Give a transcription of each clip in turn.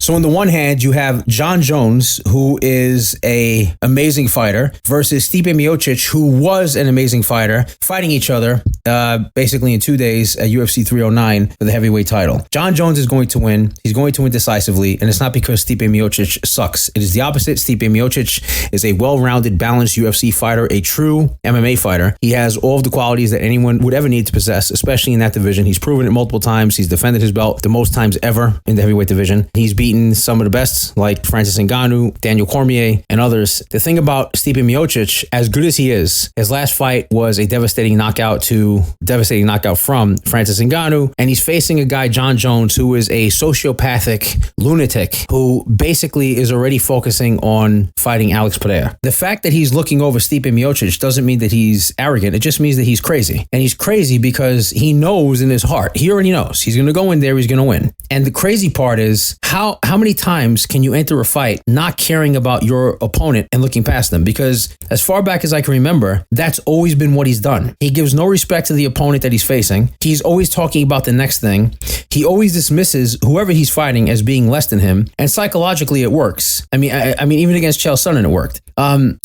So on the one hand, you have Jon Jones, who is a amazing fighter, versus Stipe Miocic, who was an amazing fighter, fighting each other basically in 2 days at UFC 309 for the heavyweight title. Jon Jones is going to win. He's going to win decisively, and it's not because Stipe Miocic sucks. It is the opposite. Stipe Miocic is a well-rounded, balanced UFC fighter, a true MMA fighter. He has all of the qualities that anyone would ever need to possess, especially in that division. He's proven it multiple times. He's defended his belt the most times ever in the heavyweight division. He's beaten some of the best, like Francis Ngannou, Daniel Cormier, and others. The thing about Stipe Miocic, as good as he is, his last fight was a devastating knockout from Francis Ngannou, and he's facing a guy, Jon Jones, who is a sociopathic lunatic who basically is already focusing on fighting Alex Pereira. The fact that he's looking over Stipe Miocic doesn't mean that he's arrogant. It just means that he's crazy. And he's crazy because he knows in his heart, he already knows, he's going to go in there, he's going to win. And the crazy part is, how many times can you enter a fight not caring about your opponent and looking past them? Because as far back as I can remember, that's always been what he's done. He gives no respect to the opponent that he's facing. He's always talking about the next thing. He always dismisses whoever he's fighting as being less than him. And psychologically, it works. I mean, even against Chael Sonnen, it worked.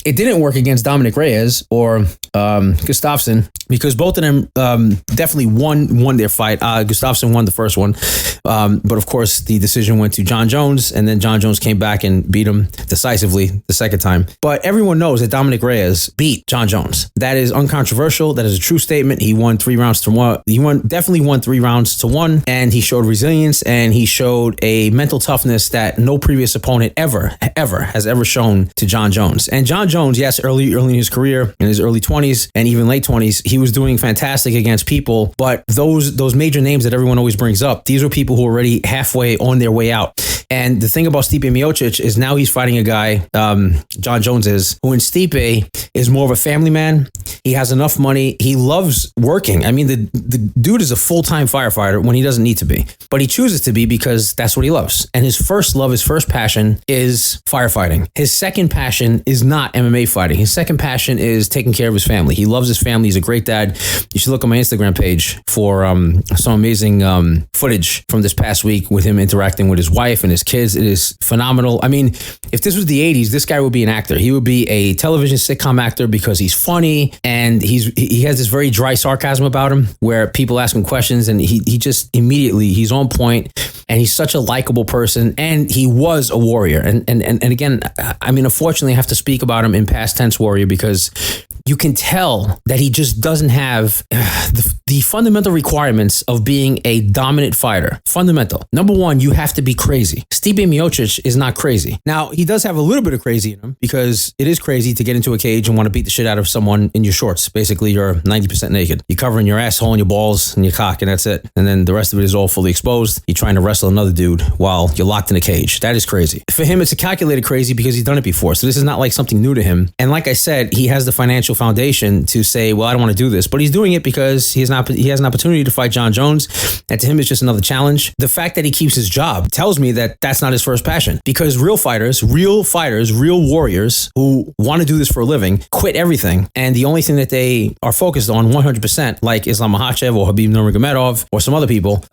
It didn't work against Dominic Reyes or Gustafsson, because both of them definitely won their fight. Gustafsson won the first one. But of course, the decision went to Jon Jones, and then Jon Jones came back and beat him decisively the second time. But everyone knows that Dominic Reyes beat Jon Jones. That is uncontroversial. That is a true statement. He won 3 rounds to 1. He definitely won 3 rounds to 1, and he showed resilience, and he showed a mental toughness that no previous opponent ever has shown to Jon Jones. And Jon Jones, yes, early in his career, in his early 20s and even late 20s, he was doing fantastic against people. But those major names that everyone always brings up, these were people who were already halfway on their way out. And the thing about Stipe Miocic is now he's fighting a guy, Jon Jones is, who in Stipe is more of a family man. He has enough money. He loves working. I mean, the dude is a full-time firefighter when he doesn't need to be, but he chooses to be because that's what he loves. And his first love, his first passion is firefighting. His second passion is not MMA fighting. His second passion is taking care of his family. He loves his family. He's a great dad. You should look on my Instagram page for some amazing footage from this past week with him interacting with his wife and his kids. It is phenomenal. I mean, if this was the 80s, this guy would be an actor. He would be a television sitcom actor because he's funny and he has this very dry sarcasm about him where people ask him questions and he just immediately, he's on point, and he's such a likable person, and he was a warrior. And again, I mean, unfortunately, I have to speak about him in past tense warrior because you can tell that he just doesn't have the fundamental requirements of being a dominant fighter. Fundamental. Number one, you have to be crazy. Stipe Miocic is not crazy. Now, he does have a little bit of crazy in him because it is crazy to get into a cage and want to beat the shit out of someone in your shorts. Basically, you're 90% naked. You're covering your asshole and your balls and your cock, and that's it. And then the rest of it is all fully exposed. You're trying to wrestle another dude while you're locked in a cage. That is crazy. For him, it's a calculated crazy because he's done it before. So this is not like something new to him. And like I said, he has the financial foundation to say, well, I don't want to do this, but he's doing it because he has an opportunity to fight Jon Jones, and to him it's just another challenge. The fact that he keeps his job tells me that that's not his first passion, because real fighters, real warriors who want to do this for a living quit everything, and the only thing that they are focused on 100%, like Islam Makhachev or Khabib Nurmagomedov or some other people,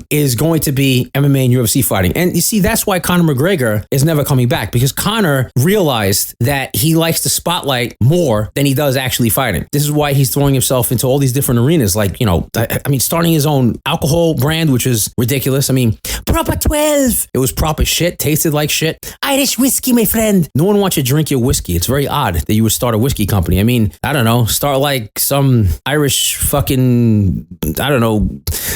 is going to be MMA and UFC fighting. And you see, that's why Conor McGregor is never coming back, because Conor realized that he likes the spotlight more than he does actually fighting. This is why he's throwing himself into all these different arenas, like, you know, I mean, starting his own alcohol brand, which is ridiculous. I mean, Proper 12. It was proper shit, tasted like shit. Irish whiskey, my friend. No one wants you to drink your whiskey. It's very odd that you would start a whiskey company. I mean, I don't know, start like some Irish fucking, I don't know,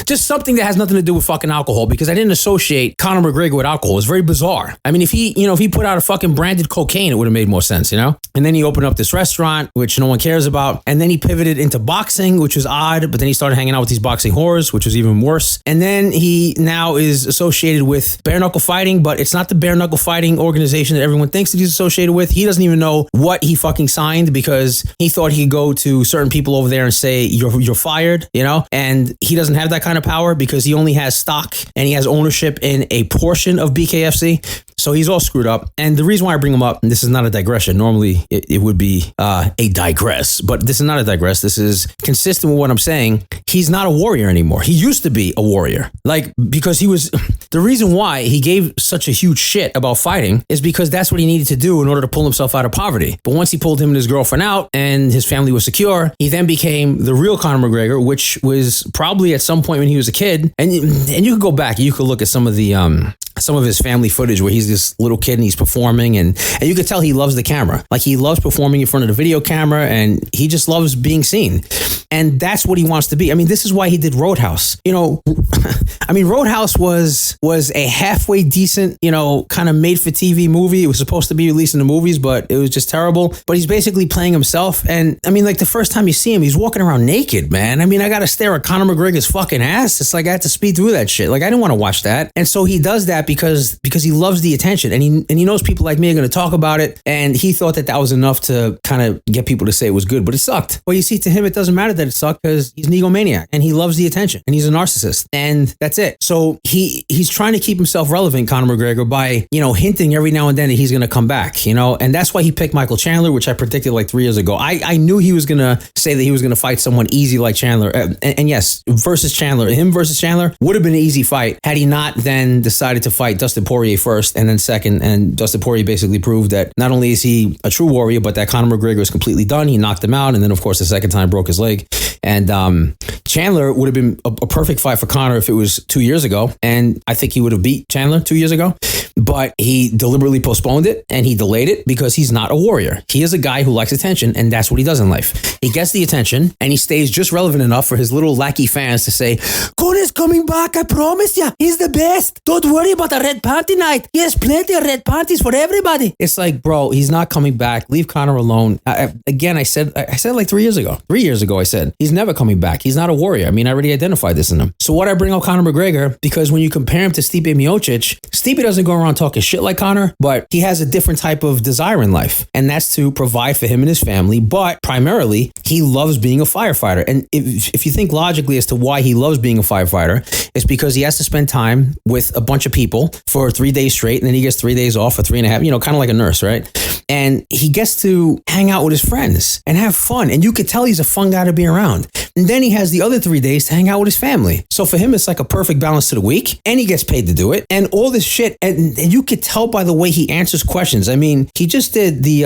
just something that has nothing to do with fucking alcohol, because I didn't associate Conor McGregor with alcohol. It's very bizarre. I mean, if he put out a fucking branded cocaine, it would have made more sense, you know? And then he opened up this restaurant, which no one cares about. And then he pivoted into boxing, which was odd, but then he started hanging out with these boxing whores, which was even worse. And then he now is associated with bare knuckle fighting, but it's not the bare knuckle fighting organization that everyone thinks that he's associated with. He doesn't even know what he fucking signed, because he thought he could go to certain people over there and say, you're fired, you know? And he doesn't have that kind of power because he only has stock and he has ownership in a portion of BKFC. So he's all screwed up. And the reason why I bring him up, and this is not a digression. Normally it would be a digress, but this is not a digress. This is consistent with what I'm saying. He's not a warrior anymore. He used to be a warrior. Like, because he was, the reason why he gave such a huge shit about fighting is because that's what he needed to do in order to pull himself out of poverty. But once he pulled him and his girlfriend out and his family was secure, he then became the real Conor McGregor, which was probably at some point when he was a kid. And you could go back, you could look at some of his family footage where he's this little kid and he's performing and you could tell he loves the camera. Like, he loves performing in front of the video camera and he just loves being seen. And that's what he wants to be. I mean, this is why he did Roadhouse. You know, I mean, Roadhouse was a halfway decent, you know, kind of made for TV movie. It was supposed to be released in the movies, but it was just terrible. But he's basically playing himself. And I mean, like, the first time you see him, he's walking around naked, man. I mean, I got to stare at Conor McGregor's fucking ass. It's like I had to speed through that shit. Like, I didn't want to watch that. And so he does that because he loves the attention and he knows people like me are going to talk about it. And he thought that was enough to kind of get people to say it was good, but it sucked. Well, you see, to him, it doesn't matter that it sucked because he's an egomaniac and he loves the attention and he's a narcissist, and that's it. So he's trying to keep himself relevant, Conor McGregor, by, you know, hinting every now and then that he's going to come back, you know, and that's why he picked Michael Chandler, which I predicted like 3 years ago. I knew he was going to say that he was going to fight someone easy like Chandler. And yes, him versus Chandler would have been an easy fight had he not then decided to fight Dustin Poirier first and then second. And Dustin Poirier basically proved that not only is he a true warrior, but that Conor McGregor is completely done. He knocked him out. And then, of course, the second time broke his leg. And Chandler would have been a perfect fight for Conor if it was 2 years ago. And I think he would have beat Chandler 2 years ago. But he deliberately postponed it and he delayed it because he's not a warrior. He is a guy who likes attention, and that's what he does in life. He gets the attention and he stays just relevant enough for his little lackey fans to say, Conor's coming back, I promise ya. He's the best. Don't worry about a red panty night. He has plenty of red panties for everybody. It's like, bro, he's not coming back. Leave Conor alone. Again, I said like 3 years ago. 3 years ago, I said, he's never coming back. He's not a warrior. I mean, I already identified this in him. So what I bring up Conor McGregor, because when you compare him to Stipe Miocic, Stipe doesn't go around talking shit like Conor, but he has a different type of desire in life, and that's to provide for him and his family. But primarily, he loves being a firefighter. And if you think logically as to why he loves being a firefighter, it's because he has to spend time with a bunch of people for 3 days straight, and then he gets 3 days off for 3.5, you know, kind of like a nurse, right? And he gets to hang out with his friends and have fun. And you could tell he's a fun guy to be around. And then he has the other 3 days to hang out with his family. So for him, it's like a perfect balance to the week, and he gets paid to do it. And all this shit, and you could tell by the way he answers questions. I mean, he just did the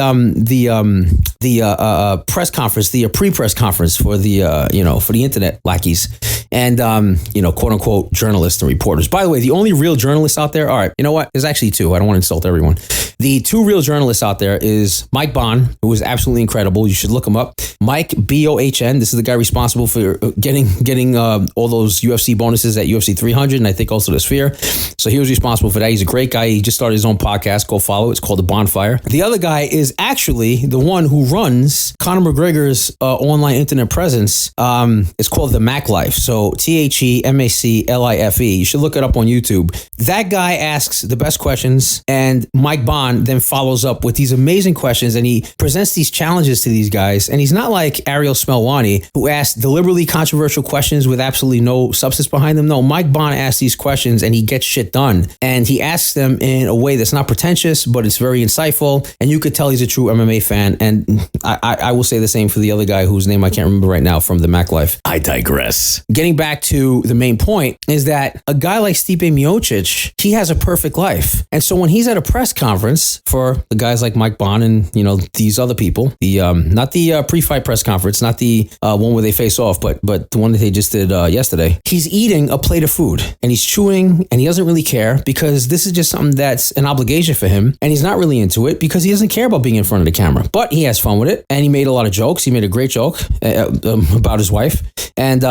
press conference, the pre-press conference for for the internet lackeys and quote unquote journalists and reporters. By the way, the only real journalists out there, all right, you know what? There's actually two. I don't want to insult everyone. The two real journalists out there is Mike Bond, who is absolutely incredible. You should look him up. Mike Bohn. This is the guy responsible for getting all those UFC bonuses at UFC 300, and I think also the Sphere. So he was responsible for that. He's a great guy. He just started his own podcast. Go follow it. It's called The Bonfire. The other guy is actually the one who runs Conor McGregor's online internet presence. It's called The Mac Life. So TheMacLife. You should look it up on YouTube. That guy asks the best questions, and Mike Bond then follows up with these amazing questions, and he presents these challenges to these guys. And he's not like Ariel Smelwani, who asks deliberately controversial questions with absolutely no substance behind them. No, Mike Bond asks these questions and he gets shit done. And he asks them in a way that's not pretentious, but it's very insightful. And you could tell he's a true MMA fan. And I will say the same for the other guy whose name I can't remember right now from the Mac Life. I digress. Getting back to the main point is that a guy like Stipe Miocic, he has a perfect life. And so when he's at a press conference for the guys like Mike Bond and, these other people, not the pre-fight press conference, not the one where they face off, but the one that they just did yesterday, he's eating a plate of food and he's chewing and he doesn't really care because this is just something that's an obligation for him. And he's not really into it because he doesn't care about being in front of the camera, but he has fun with it. And he made a lot of jokes. He made a great joke about his wife. And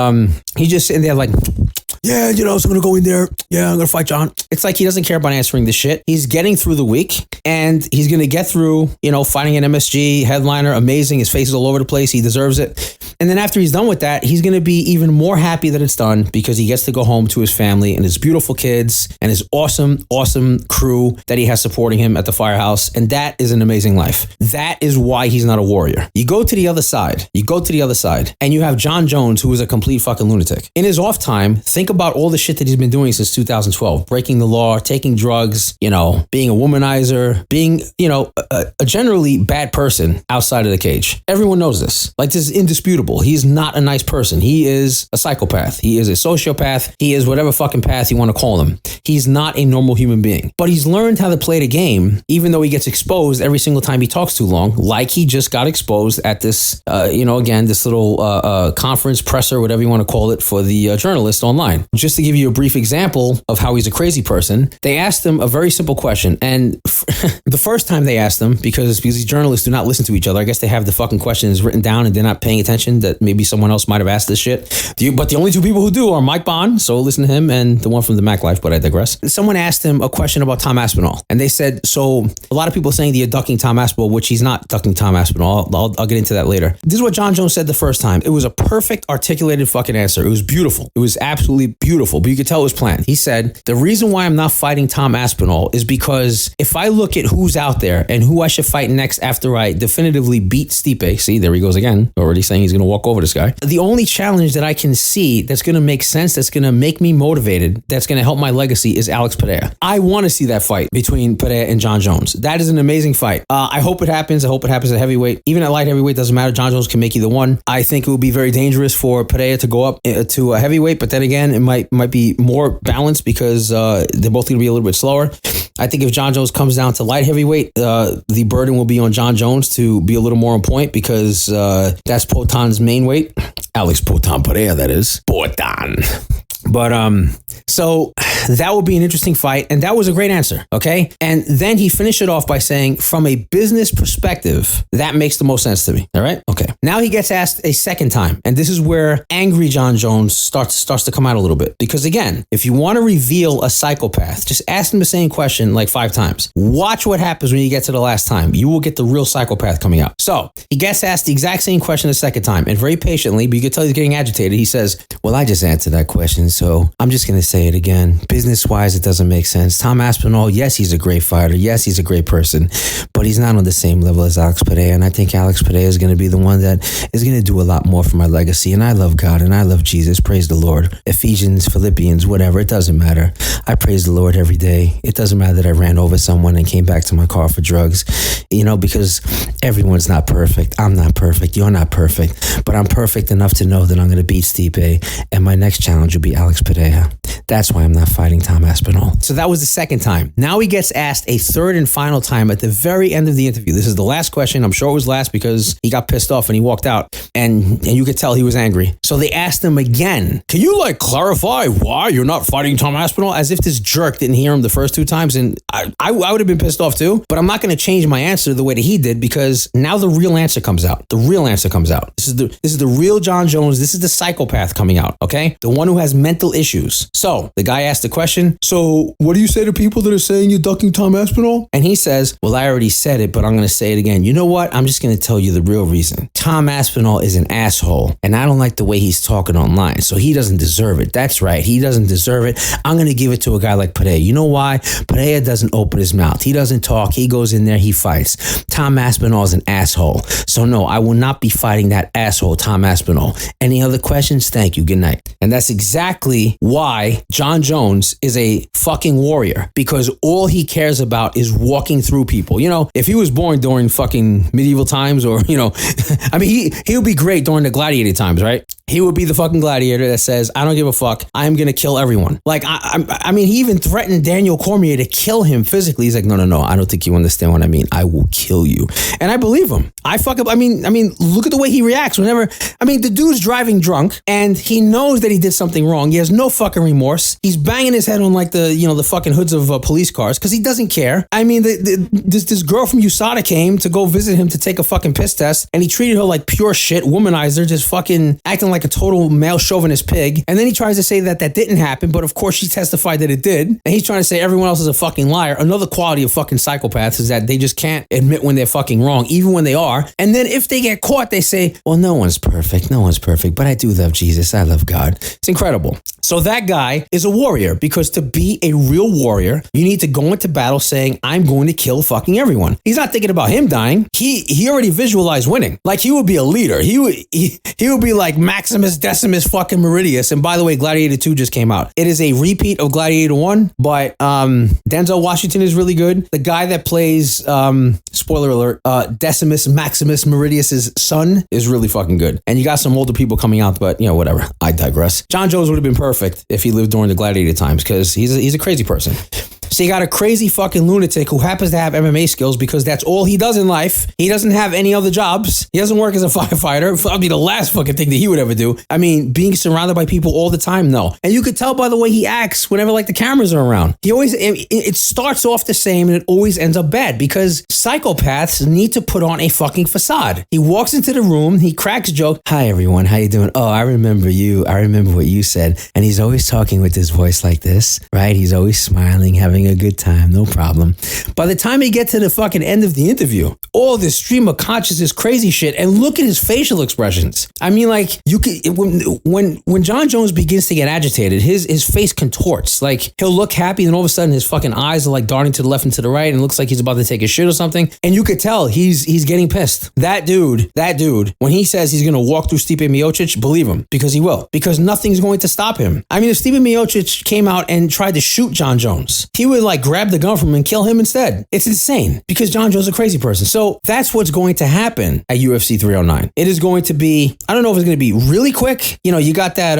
he just sitting there like, yeah, so I'm going to go in there. Yeah, I'm going to fight John. It's like he doesn't care about answering this shit. He's getting through the week and he's going to get through, fighting an MSG headliner. Amazing. His face is all over the place. He deserves it. And then after he's done with that, he's going to be even more happy that it's done because he gets to go home to his family and his beautiful kids and his awesome crew that he has supporting him at the firehouse. And that is an amazing life. That is why he's not a warrior. You go to the other side, and you have Jon Jones, who is a complete fucking lunatic. In his off time, think about all the shit that he's been doing since 2012, breaking the law, taking drugs, being a womanizer, being, a generally bad person outside of the cage. Everyone knows this. Like, this is indisputable. He's not a nice person. He is a psychopath. He is a sociopath. He is whatever fucking path you want to call him. He's not a normal human being. But he's learned how to play the game, even though he gets exposed every single time he talks too long, like he just got exposed at this, this little conference, presser, whatever you want to call it, for the journalist online. Just to give you a brief example of how he's a crazy person, they asked him a very simple question. And the first time they asked him, because these journalists do not listen to each other, I guess they have the fucking questions written down and they're not paying attention that maybe someone else might have asked this shit. But the only two people who do are Mike Bond, so listen to him, and the one from the Mac Life, but I digress. Someone asked him a question about Tom Aspinall, and they said, so a lot of people are saying that you're ducking Tom Aspinall, which he's not ducking Tom Aspinall. I'll get into that later. This is what Jon Jones said the first time. It was a perfect articulated fucking answer. It was beautiful. It was absolutely beautiful, but you could tell it was planned. He said, the reason why I'm not fighting Tom Aspinall is because if I look at who's out there and who I should fight next after I definitively beat Stipe, see, there he goes again, already saying he's going to walk over this guy. The only challenge that I can see that's going to make sense, that's going to make me motivated, that's going to help my legacy is Alex Pereira. I want to see that fight between Pereira and Jon Jones. That is an amazing fight. I hope it happens. I hope it happens at heavyweight. Even at light heavyweight, doesn't matter. Jon Jones can make either one. I think it would be very dangerous for Pereira to go up to a heavyweight, but then again, it might be more balanced because they're both going to be a little bit slower. I think if Jon Jones comes down to light heavyweight, the burden will be on Jon Jones to be a little more on point because that's Potan's main weight. Alex Potan Pereira, that is. Potan. But so that would be an interesting fight, and that was a great answer, okay? And then he finished it off by saying, from a business perspective, that makes the most sense to me, all right? Okay. Now he gets asked a second time, and this is where angry Jon Jones starts to come out a little bit. Because again, if you want to reveal a psychopath, just ask him the same question like 5 times. Watch what happens when you get to the last time. You will get the real psychopath coming out. So he gets asked the exact same question the second time, and very patiently, but you can tell he's getting agitated. He says, well, I just answered that question, so I'm just going to say it again. Business-wise, it doesn't make sense. Tom Aspinall, yes, he's a great fighter. Yes, he's a great person, but he's not on the same level as Alex Pereira. And I think Alex Pereira is going to be the one that is going to do a lot more for my legacy. And I love God and I love Jesus. Praise the Lord. Ephesians, Philippians, whatever. It doesn't matter. I praise the Lord every day. It doesn't matter that I ran over someone and came back to my car for drugs, because everyone's not perfect. I'm not perfect. You're not perfect, but I'm perfect enough to know that I'm going to beat Stipe. And my next challenge will be Alex Pereira. That's why I'm not fighting Tom Aspinall. So that was the second time. Now he gets asked a third and final time at the very end of the interview. This is the last question. I'm sure it was last because he got pissed off and he walked out. And you could tell he was angry. So they asked him again, can you clarify why you're not fighting Tom Aspinall? As if this jerk didn't hear him the first 2 times. And I would have been pissed off too. But I'm not going to change my answer the way that he did because now the real answer comes out. The real answer comes out. This is the real Jon Jones. This is the psychopath coming out. Okay? The one who has mental issues. So the guy asked the question, so what do you say to people that are saying you're ducking Tom Aspinall? And he says, well, I already said it, but I'm going to say it again. You know what? I'm just going to tell you the real reason. Tom Aspinall is an asshole, and I don't like the way he's talking online, so he doesn't deserve it. That's right. He doesn't deserve it. I'm going to give it to a guy like Pereira. You know why? Pereira doesn't open his mouth. He doesn't talk. He goes in there. He fights. Tom Aspinall is an asshole. So no, I will not be fighting that asshole, Tom Aspinall. Any other questions? Thank you. Good night. And that's exactly why Jon Jones is a fucking warrior, because all he cares about is walking through people. If he was born during fucking medieval times or, I mean, he would be great during the gladiator times, right? He would be the fucking gladiator that says, I don't give a fuck. I'm going to kill everyone. I mean, he even threatened Daniel Cormier to kill him physically. He's like, no. I don't think you understand what I mean. I will kill you. And I believe him. I mean, look at the way he reacts whenever, the dude's driving drunk and he knows that he did something wrong. He has no fucking remorse. He's banging his head on the fucking hoods of police cars because he doesn't care. I mean, this girl from USADA came to go visit him to take a fucking piss test and he treated her like pure shit, womanized her, just fucking acting like like a total male chauvinist pig. And then he tries to say that didn't happen, but of course she testified that it did. And he's trying to say everyone else is a fucking liar. Another quality of fucking psychopaths is that they just can't admit when they're fucking wrong, even when they are. And then if they get caught, they say, well, no one's perfect, but I do love Jesus, I love God. It's incredible. So that guy is a warrior, because to be a real warrior, you need to go into battle saying, I'm going to kill fucking everyone. He's not thinking about him dying. He already visualized winning. Like, he would be a leader. He would be like Maximus Decimus fucking Meridius. And by the way, Gladiator 2 just came out. It is a repeat of Gladiator 1, but Denzel Washington is really good. The guy that plays, spoiler alert, Decimus Maximus Meridius's son is really fucking good. And you got some older people coming out, but whatever. I digress. Jon Jones would have been perfect if he lived during the Gladiator times, because he's a crazy person. So you got a crazy fucking lunatic who happens to have MMA skills because that's all he does in life. He doesn't have any other jobs. He doesn't work as a firefighter. That'd be the last fucking thing that he would ever do. I mean, being surrounded by people all the time, no. And you could tell by the way he acts whenever like the cameras are around. It starts off the same and it always ends up bad, because psychopaths need to put on a fucking facade. He walks into the room, he cracks a joke. Hi everyone, how you doing? Oh, I remember you. I remember what you said. And he's always talking with his voice like this, right? He's always smiling, having a good time, no problem. By the time he gets to the fucking end of the interview, all this stream of consciousness crazy shit, and look at his facial expressions. I mean, like, you could, when Jon Jones begins to get agitated, his face contorts. Like, he'll look happy, and all of a sudden his fucking eyes are like darting to the left and to the right, and it looks like he's about to take a shit or something. And you could tell he's getting pissed. That dude, when he says he's gonna walk through Stipe Miocic, believe him, because he will. Because nothing's going to stop him. I mean, if Stipe Miocic came out and tried to shoot Jon Jones, he would like grab the gun from him and kill him instead. It's insane, because Jon Jones is a crazy person. So that's what's going to happen at UFC 309. It is going to be, I don't know if it's going to be really quick. You got that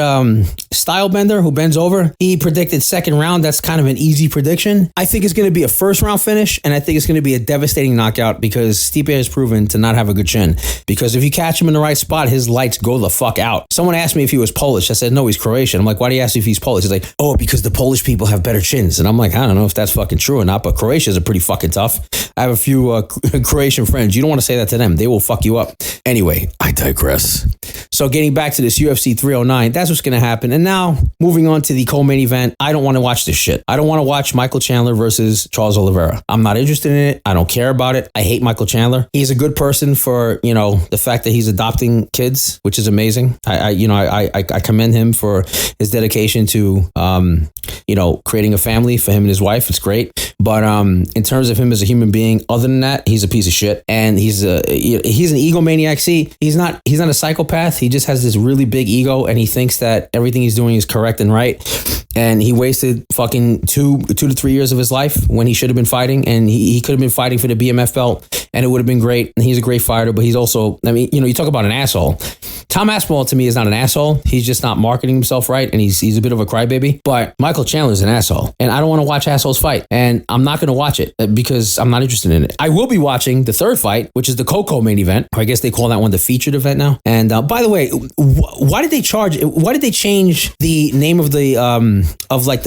style bender who bends over. He predicted second round. That's kind of an easy prediction. I think it's going to be a first round finish, and I think it's going to be a devastating knockout, because Stipe has proven to not have a good chin. Because if you catch him in the right spot, his lights go the fuck out. Someone asked me if he was Polish. I said, no, he's Croatian. I'm like, why do you ask if he's Polish? He's like, oh, because the Polish people have better chins. And I'm like, I don't know if that's fucking true or not, but Croatians are pretty fucking tough. I have a few Croatian friends. You don't want to say that to them. They will fuck you up. Anyway, I digress. So getting back to this UFC 309, that's what's going to happen. And now moving on to the co-main event, I don't want to watch this shit. I don't want to watch Michael Chandler versus Charles Oliveira. I'm not interested in it. I don't care about it. I hate Michael Chandler. He's a good person for, the fact that he's adopting kids, which is amazing. I commend him for his dedication to, creating a family for him and his wife. It's great. But in terms of him as a human being, other than that, he's a piece of shit. And he's an egomaniac. See, he's not a psychopath. He just has this really big ego, and he thinks that everything he's doing is correct and right. And he wasted fucking 2 to 3 years of his life when he should have been fighting. And he could have been fighting for the BMF belt, and it would have been great. And he's a great fighter, but he's also, you talk about an asshole. Tom Aspinall to me is not an asshole. He's just not marketing himself right, and he's a bit of a crybaby. But Michael Chandler is an asshole, and I don't want to watch assholes fight. And I'm not going to watch it because I'm not interested in it. I will be watching the third fight, which is the Coco main event, or I guess they call that one the featured event now. And by the way, why did they change the name of the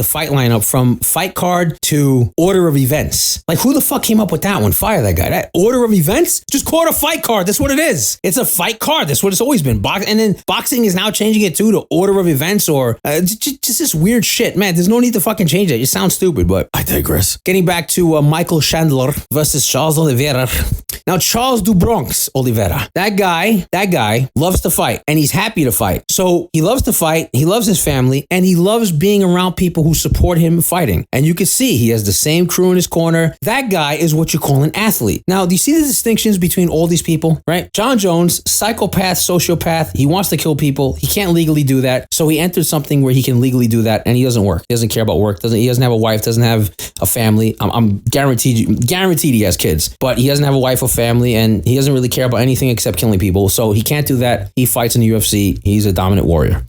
fight lineup from fight card to order of events? Like, who the fuck came up with that one? Fire that guy. That order of events? Just call it a fight card. That's what it is. It's a fight card. That's what it's always been. And then boxing is now changing it to order of events, or just this weird shit. Man, there's no need to fucking change it. It sounds stupid, but I digress. Getting back to Michael Chandler versus Charles Oliveira. Now, Charles do Bronx Oliveira. That guy loves to fight, and he's happy to fight. So he loves to fight. He loves his family, and he loves being around people who support him fighting. And you can see he has the same crew in his corner. That guy is what you call an athlete. Now, do you see the distinctions between all these people, right? Jon Jones, psychopath, sociopath. He wants to kill people. He can't legally do that. So he entered something where he can legally do that, and he doesn't work. He doesn't care about work. He doesn't have a wife, doesn't have a family. I'm guaranteed he has kids, but he doesn't have a wife or family, and he doesn't really care about anything except killing people. So he can't do that. He fights in the UFC. He's a dominant warrior.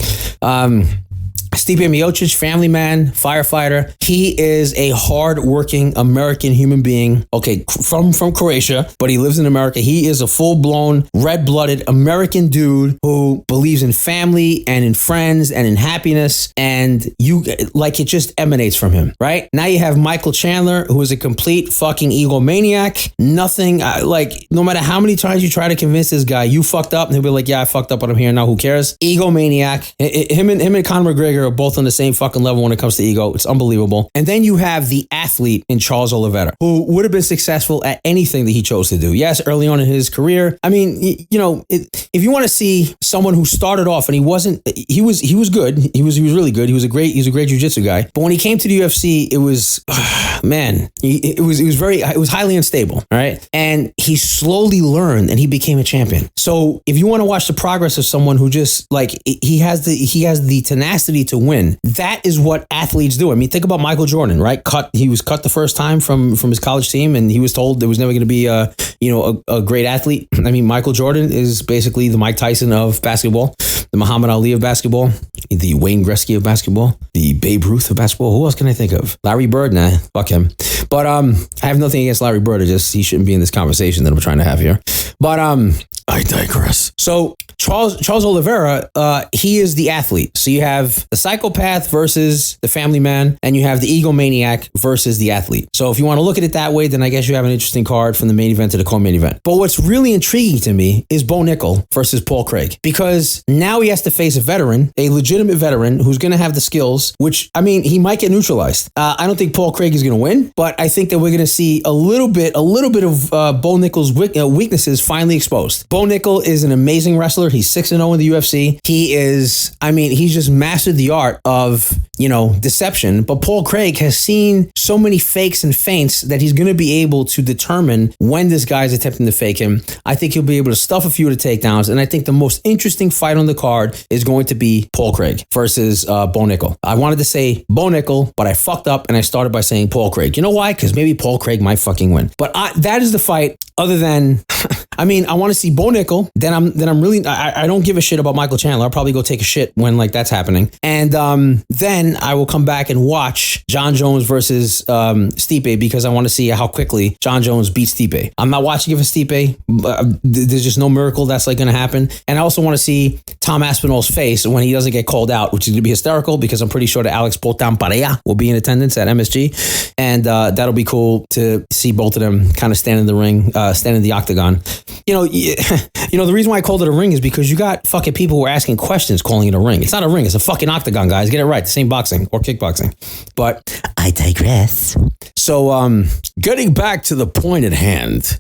Stipe Miocic, family man, firefighter. He is a hard-working American human being. Okay, from Croatia, but he lives in America. He is a full-blown, red-blooded American dude who believes in family and in friends and in happiness. And it just emanates from him, right? Now you have Michael Chandler, who is a complete fucking egomaniac. Nothing, no matter how many times you try to convince this guy, you fucked up, and he'll be like, yeah, I fucked up, but I'm here now. Who cares? Egomaniac. Him and Conor McGregor are both on the same fucking level when it comes to ego. It's unbelievable. And then you have the athlete in Charles Oliveira, who would have been successful at anything that he chose to do. Yes, early on in his career. I mean, if you want to see someone who started off and he was good. He was really good. He was a great jiu-jitsu guy. But when he came to the UFC, it was, it was highly unstable. All right. And he slowly learned and he became a champion. So if you want to watch the progress of someone who just he has the tenacity to win, that is what athletes do. I mean, think about Michael Jordan, right? He was cut the first time from his college team, and he was told there was never going to be a great athlete. I mean, Michael Jordan is basically the Mike Tyson of basketball, the Muhammad Ali of basketball, the Wayne Gretzky of basketball, the Babe Ruth of basketball. Who else can I think of? Larry Bird? Nah, fuck him. But I have nothing against Larry Bird. He shouldn't be in this conversation that I'm trying to have here. But I digress. So Charles Oliveira, he is the athlete. So you have the psychopath versus the family man, and you have the egomaniac versus the athlete. So if you want to look at it that way, then I guess you have an interesting card from the main event to the co-main event. But what's really intriguing to me is Bo Nickal versus Paul Craig, because now he has to face a veteran, a legitimate veteran who's going to have the skills, which, I mean, he might get neutralized. I don't think Paul Craig is going to win, but I think that we're going to see a little bit of Bo Nickal's weaknesses finally exposed. Bo Nickal is an amazing wrestler. He's 6-0 in the UFC. He's just mastered the art of, deception. But Paul Craig has seen so many fakes and feints that he's going to be able to determine when this guy's attempting to fake him. I think he'll be able to stuff a few of the takedowns. And I think the most interesting fight on the card is going to be Paul Craig versus Bo Nickal. I wanted to say Bo Nickal, but I fucked up and I started by saying Paul Craig. You know why? Because maybe Paul Craig might fucking win. But that is the fight. Other than, I want to see Bo Nickal. Then I'm really, I don't give a shit about Michael Chandler. I'll probably go take a shit when that's happening. And then I will come back and watch Jon Jones versus Stipe, because I want to see how quickly Jon Jones beats Stipe. I'm not watching it for Stipe. There's just no miracle that's going to happen. And I also want to see Tom Aspinall's face when he doesn't get called out, which is going to be hysterical, because I'm pretty sure that Alex Potan Pareja will be in attendance at MSG. And that'll be cool to see both of them kind of stand in the ring, stand in the octagon. The reason why I called it a ring is because you got fucking people who are asking questions calling it a ring. It's not a ring. It's a fucking octagon, guys. Get it right. The same boxing or kickboxing. But I digress. So, getting back to the point at hand,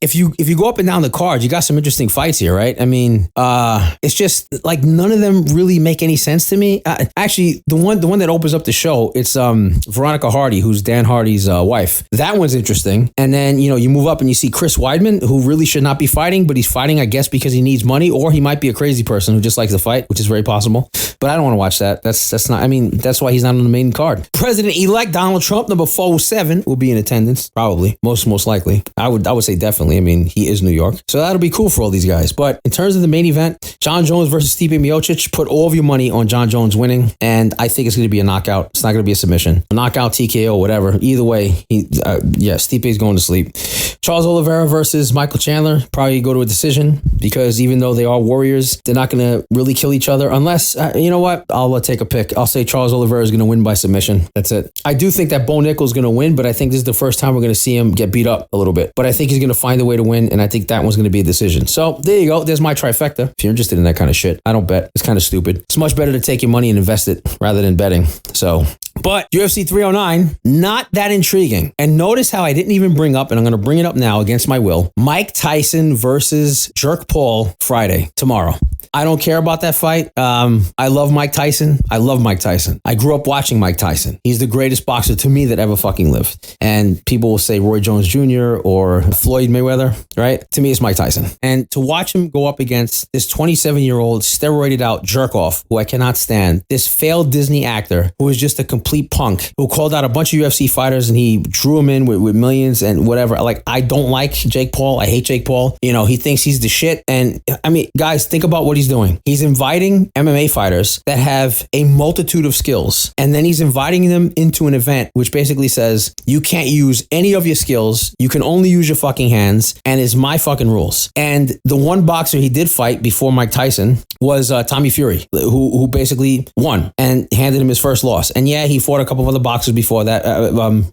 if you go up and down the card, you got some interesting fights here, right? I mean, it's just none of them really make any sense to me. Actually, the one that opens up the show, it's Veronica Hardy, who's Dan Hardy's wife. That one's interesting. And then you move up and you see Chris Weidman, who really should not be fighting, but he's fighting, I guess, because he needs money, or he might be a crazy person who just likes to fight, which is very possible. But I don't want to watch that. That's not. I mean, that's why he's not on the main card. President-elect Donald Trump, number 407, will be in attendance, probably, most likely. I would say definitely. I mean, he is New York, so that'll be cool for all these guys. But in terms of the main event, Jon Jones versus Stipe Miocic, put all of your money on Jon Jones winning, and I think it's going to be a knockout. It's not going to be a submission, a knockout, TKO, whatever. Either way, Stipe's going to sleep. Charles Oliveira versus Michael Chandler, probably go to a decision, because even though they are warriors, they're not going to really kill each other unless, you know what? I'll take a pick. I'll say Charles Oliveira is going to win by submission. That's it. I do think that Bo Nickal is going to win, but I think this is the first time we're going to see him get beat up a little bit. But I think he's going to find a way to win, and I think that one's going to be a decision. So there you go. There's my trifecta. If you're interested in that kind of shit, I don't bet. It's kind of stupid. It's much better to take your money and invest it rather than betting. So, but UFC 309, not that intriguing. And notice how I didn't even bring up, and I'm going to bring it up now against my will, Mike Tyson versus Jerk Paul Friday, tomorrow. I don't care about that fight. I love Mike Tyson. I grew up watching Mike Tyson. He's the greatest boxer to me that ever fucking lived. And people will say Roy Jones Jr. or Floyd Mayweather, right? To me, it's Mike Tyson. And to watch him go up against this 27-year-old steroided out jerk off who I cannot stand, this failed Disney actor who is just a complete complete punk who called out a bunch of UFC fighters and he drew them in with millions and whatever. Like, I don't like Jake Paul. I hate Jake Paul. You know, he thinks he's the shit. And I mean, guys, think about what he's doing. He's inviting MMA fighters that have a multitude of skills. And then he's inviting them into an event which basically says, you can't use any of your skills. You can only use your fucking hands. And it's my fucking rules. And the one boxer he did fight before Mike Tyson was Tommy Fury, who basically won and handed him his first loss. And yeah, he fought a couple of other boxers before that,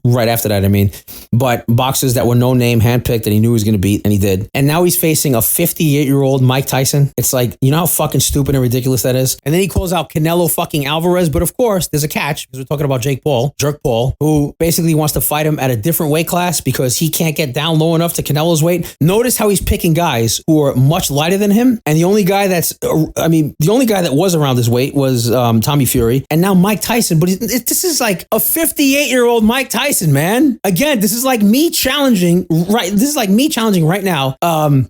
right after that, I mean, but boxers that were no name, handpicked, that he knew he was going to beat, and he did. And now he's facing a 58-year-old Mike Tyson. It's like, you know how fucking stupid and ridiculous that is? And then he calls out Canelo fucking Alvarez, but of course, there's a catch, because we're talking about Jake Paul, Jerk Paul, who basically wants to fight him at a different weight class because he can't get down low enough to Canelo's weight. Notice how he's picking guys who are much lighter than him, and the only guy that was around his weight was Tommy Fury, and now Mike Tyson. But this is like a 58-year-old Mike Tyson, man. Again, this is like me challenging right now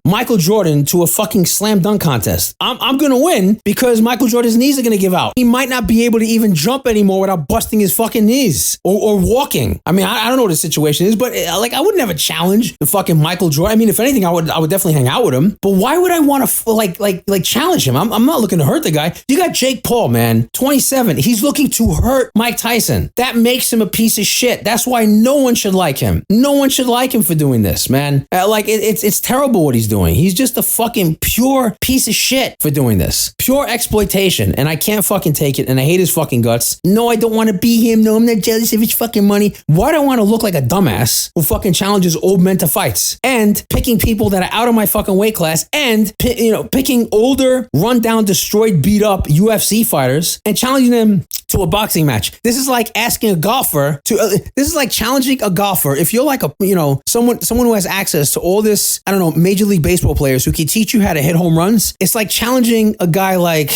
Michael Jordan to a fucking slam dunk contest. I'm gonna win because Michael Jordan's knees are gonna give out. He might not be able to even jump anymore without busting his fucking knees or walking. I mean, I don't know what the situation is, but like, I would never challenge the fucking Michael Jordan. I mean, if anything, I would definitely hang out with him. But why would I want to like challenge him? I'm not looking to hurt the guy. You got Jake Paul, man, 27. He's looking to hurt Mike Tyson. That makes him a piece of shit. That's why no one should like him. No one should like him for doing this, man. It's terrible what he's doing. He's just a fucking pure piece of shit for doing this. Pure exploitation. And I can't fucking take it. And I hate his fucking guts. No, I don't want to be him. No, I'm not jealous of his fucking money. Why do I want to look like a dumbass who fucking challenges old men to fights and picking people that are out of my fucking weight class and, picking older, run down, destroyed, beat up UFC fighters and challenging them to a boxing match? This is like asking a golfer to, this is like challenging a golfer. If you're like someone who has access to all this, I don't know, Major League Baseball players who can teach you how to hit home runs, it's like challenging a guy like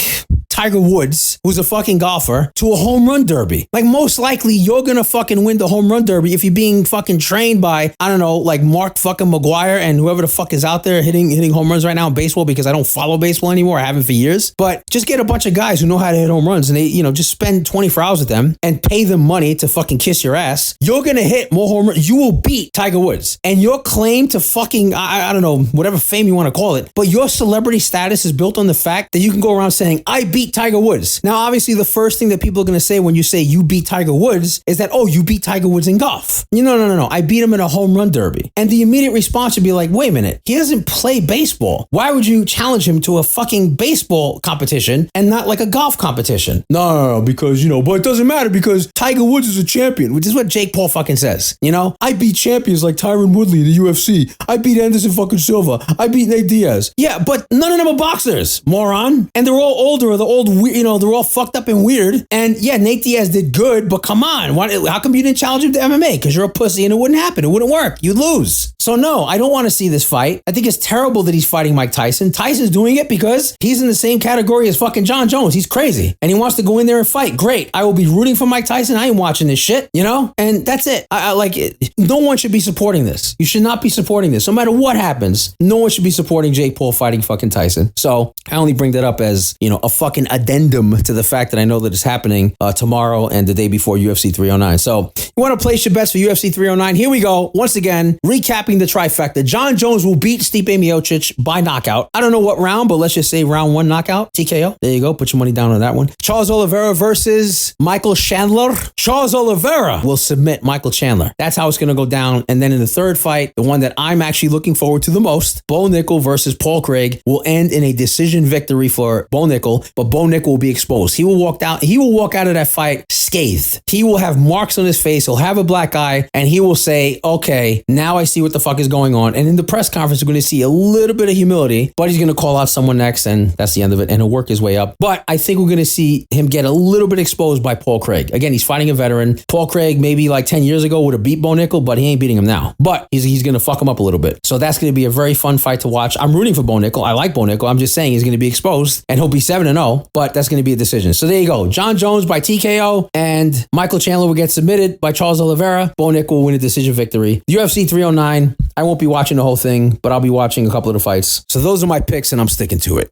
Tiger Woods, who's a fucking golfer, to a home run derby. Like, most likely you're gonna fucking win the home run derby if you're being fucking trained by, I don't know, like Mark fucking McGuire and whoever the fuck is out there hitting home runs right now in baseball, because I don't follow baseball anymore. I haven't for years. But just get a bunch of guys who know how to hit home runs and they, just spend 24 hours with them and pay them money to fucking kiss your ass. You're gonna hit more home runs. You will beat Tiger Woods. And your claim to fucking, I don't know, whatever fame you want to call it, but your celebrity status is built on the fact that you can go around saying, I beat Tiger Woods. Now, obviously, the first thing that people are going to say when you say you beat Tiger Woods is that, oh, you beat Tiger Woods in golf. No. I beat him in a home run derby. And the immediate response would be like, wait a minute, he doesn't play baseball. Why would you challenge him to a fucking baseball competition and not like a golf competition? No, because, but it doesn't matter because Tiger Woods is a champion, which is what Jake Paul fucking says. I beat champions like Tyron Woodley in the UFC. I beat Anderson fucking Silva. I beat Nate Diaz. Yeah, but none of them are boxers, moron. And they're all older, or they're old, they're all fucked up and weird. And yeah, Nate Diaz did good, but come on. How come you didn't challenge him to MMA? Because you're a pussy and it wouldn't happen. It wouldn't work. You'd lose. So no, I don't want to see this fight. I think it's terrible that he's fighting Mike Tyson. Tyson's doing it because he's in the same category as fucking Jon Jones. He's crazy. And he wants to go in there and fight. Great. I will be rooting for Mike Tyson. I ain't watching this shit, And that's it. I like it. No one should be supporting this. You should not be supporting this. No matter what happens, no one should be supporting Jake Paul fighting fucking Tyson. So I only bring that up as, a fucking addendum to the fact that I know that it's happening tomorrow and the day before UFC 309. So you want to place your bets for UFC 309? Here we go. Once again, recapping the trifecta. Jon Jones will beat Stipe Miocic by knockout. I don't know what round, but let's just say round 1 knockout. TKO. There you go. Put your money down on that one. Charles Oliveira versus Michael Chandler. Charles Oliveira will submit Michael Chandler. That's how it's going to go down. And then in the third fight, the one that I'm actually looking forward to the most, Bo Nickal versus Paul Craig, will end in a decision victory for Bo Nickal, but Bo Nickal will be exposed. He will walk out of that fight scathed. He will have marks on his face. He'll have a black eye and he will say, okay, now I see what the fuck is going on. And in the press conference, we're going to see a little bit of humility, but he's going to call out someone next and that's the end of it. And he'll work his way up. But I think we're going to see him get a little bit exposed by Paul Craig. Again, he's fighting a veteran. Paul Craig, maybe like 10 years ago, would have beat Bo Nickal, but he ain't beating him now. But he's going to fuck him up a little bit. So that's going to be a very fun fight to watch. I'm rooting for Bo Nickal. I like Bo Nickal. I'm just saying he's going to be exposed and he'll be 7-0, but that's going to be a decision. So there you go. Jon Jones by TKO and Michael Chandler will get submitted by Charles Oliveira. Bo Nickal will win a decision victory. The UFC 309, I won't be watching the whole thing, but I'll be watching a couple of the fights. So those are my picks and I'm sticking to it.